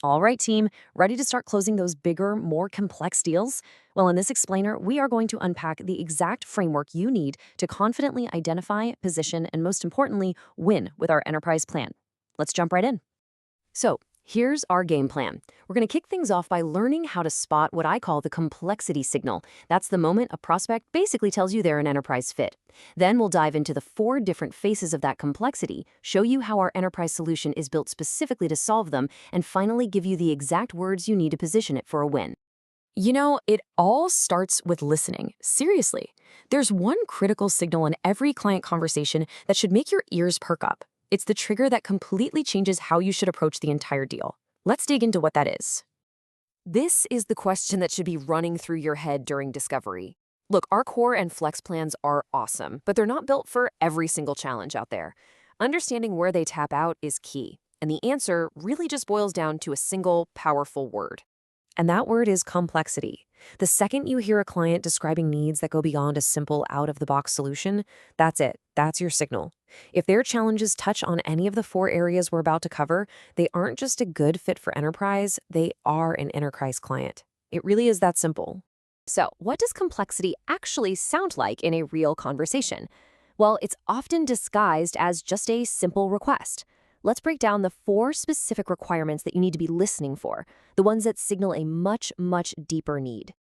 All right, team, ready to start closing those bigger, more complex deals? Well, in this explainer, we are going to unpack the exact framework you need to confidently identify, position, and most importantly, win with our enterprise plan. Let's jump right in. So, here's our game plan. We're going to kick things off by learning how to spot what I call the complexity signal. That's the moment a prospect basically tells you they're an enterprise fit. Then we'll dive into the 4 different faces of that complexity, show you how our enterprise solution is built specifically to solve them, and finally give you the exact words you need to position it for a win. You know, it all starts with listening. Seriously. There's one critical signal in every client conversation that should make your ears perk up. It's the trigger that completely changes how you should approach the entire deal. Let's dig into what that is. This is the question that should be running through your head during discovery. Look, our core and flex plans are awesome, but they're not built for every single challenge out there. Understanding where they tap out is key, and the answer really just boils down to a single, powerful word. And that word is complexity. The second you hear a client describing needs that go beyond a simple out-of-the-box solution, that's it. That's your signal. If their challenges touch on any of the 4 areas we're about to cover, they aren't just a good fit for enterprise, they are an enterprise client. It really is that simple. So, what does complexity actually sound like in a real conversation? Well, it's often disguised as just a simple request. Let's break down the 4 specific requirements that you need to be listening for, the ones that signal a much, much deeper need.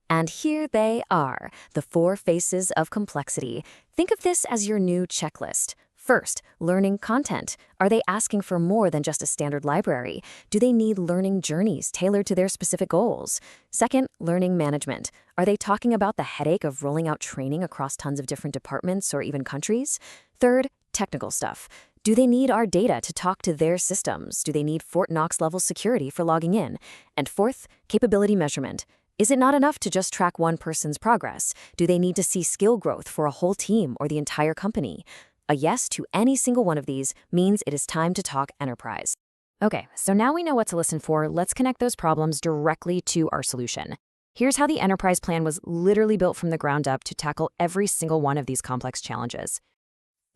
And here they are, the 4 faces of complexity. Think of this as your new checklist. First, learning content. Are they asking for more than just a standard library? Do they need learning journeys tailored to their specific goals? Second, learning management. Are they talking about the headache of rolling out training across tons of different departments or even countries? Third, technical stuff. Do they need our data to talk to their systems? Do they need Fort Knox level security for logging in? And fourth, capability measurement. Is it not enough to just track one person's progress? Do they need to see skill growth for a whole team or the entire company? A yes to any single one of these means it is time to talk enterprise. Okay, so now we know what to listen for. Let's connect those problems directly to our solution. Here's how the enterprise plan was literally built from the ground up to tackle every single one of these complex challenges.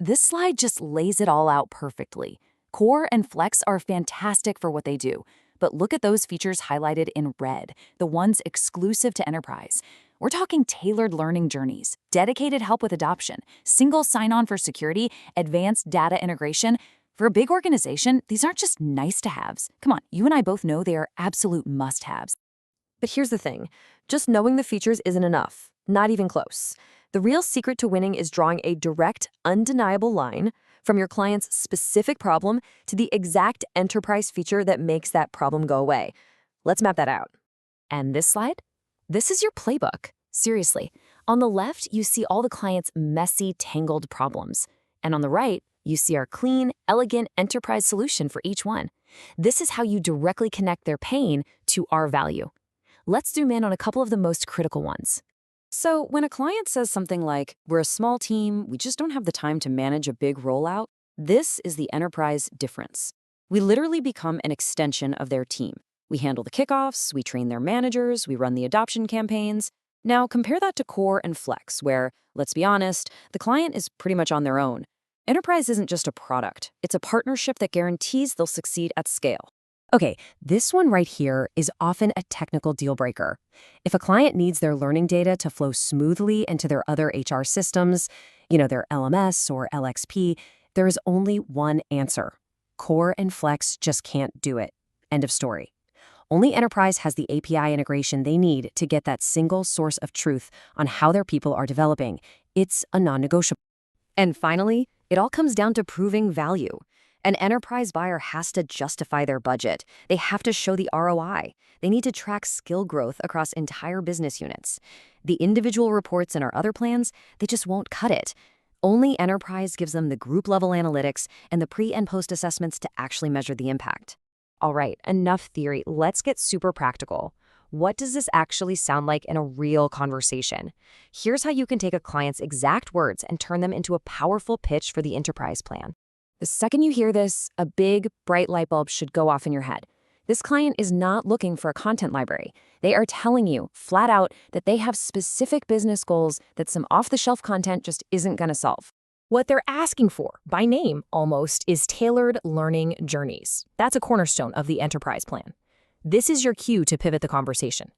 This slide just lays it all out perfectly. Core and Flex are fantastic for what they do, but look at those features highlighted in red, the ones exclusive to enterprise. We're talking tailored learning journeys, dedicated help with adoption, single sign-on for security, advanced data integration. For a big organization, these aren't just nice-to-haves. Come on, you and I both know they are absolute must-haves. But here's the thing, just knowing the features isn't enough, not even close. The real secret to winning is drawing a direct, undeniable line from your client's specific problem to the exact enterprise feature that makes that problem go away. Let's map that out. And this slide? This is your playbook. Seriously. On the left, you see all the client's messy, tangled problems. And on the right, you see our clean, elegant enterprise solution for each one. This is how you directly connect their pain to our value. Let's zoom in on a couple of the most critical ones. So when a client says something like, "We're a small team, we just don't have the time to manage a big rollout," this is the enterprise difference. We literally become an extension of their team. We handle the kickoffs, we train their managers, we run the adoption campaigns. Now compare that to Core and Flex, where, let's be honest, the client is pretty much on their own. Enterprise isn't just a product, it's a partnership that guarantees they'll succeed at scale. Okay, this one right here is often a technical deal breaker. If a client needs their learning data to flow smoothly into their other HR systems, their LMS or LXP, there is only one answer. Core and Flex just can't do it. End of story. Only Enterprise has the API integration they need to get that single source of truth on how their people are developing. It's a non-negotiable. And finally, it all comes down to proving value. An enterprise buyer has to justify their budget. They have to show the ROI. They need to track skill growth across entire business units. The individual reports in our other plans, they just won't cut it. Only enterprise gives them the group-level analytics and the pre- and post-assessments to actually measure the impact. All right, enough theory. Let's get super practical. What does this actually sound like in a real conversation? Here's how you can take a client's exact words and turn them into a powerful pitch for the enterprise plan. The second you hear this, a big, bright light bulb should go off in your head. This client is not looking for a content library. They are telling you, flat out, that they have specific business goals that some off-the-shelf content just isn't going to solve. What they're asking for, by name almost, is tailored learning journeys. That's a cornerstone of the enterprise plan. This is your cue to pivot the conversation.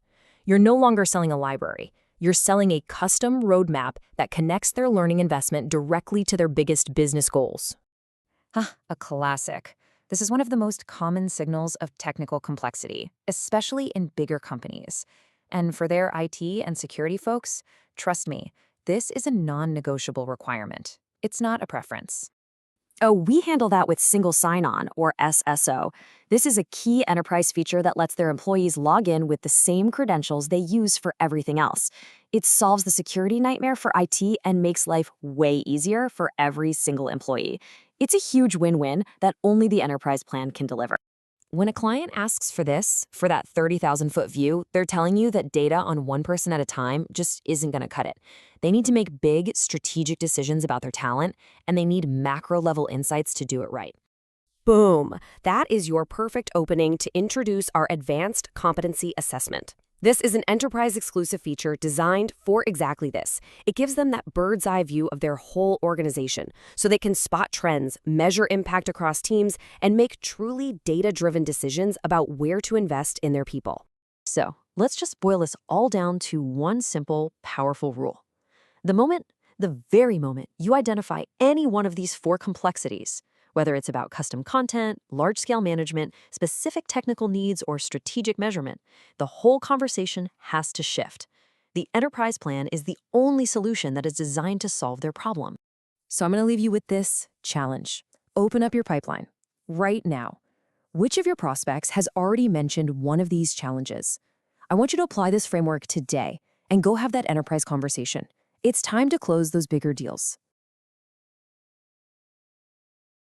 You're no longer selling a library. You're selling a custom roadmap that connects their learning investment directly to their biggest business goals. A classic. This is one of the most common signals of technical complexity, especially in bigger companies. And for their IT and security folks, trust me, this is a non-negotiable requirement. It's not a preference. Oh, we handle that with single sign-on, or SSO. This is a key enterprise feature that lets their employees log in with the same credentials they use for everything else. It solves the security nightmare for IT and makes life way easier for every single employee. It's a huge win-win that only the enterprise plan can deliver. When a client asks for this, for that 30,000-foot view, they're telling you that data on one person at a time just isn't going to cut it. They need to make big, strategic decisions about their talent, and they need macro-level insights to do it right. Boom! That is your perfect opening to introduce our Advanced Competency Assessment. This is an enterprise-exclusive feature designed for exactly this. It gives them that bird's-eye view of their whole organization, so they can spot trends, measure impact across teams, and make truly data-driven decisions about where to invest in their people. So, let's just boil this all down to one simple, powerful rule. The very moment you identify any one of these four complexities, whether it's about custom content, large-scale management, specific technical needs, or strategic measurement, the whole conversation has to shift. The enterprise plan is the only solution that is designed to solve their problem. So I'm going to leave you with this challenge. Open up your pipeline right now. Which of your prospects has already mentioned one of these challenges? I want you to apply this framework today and go have that enterprise conversation. It's time to close those bigger deals.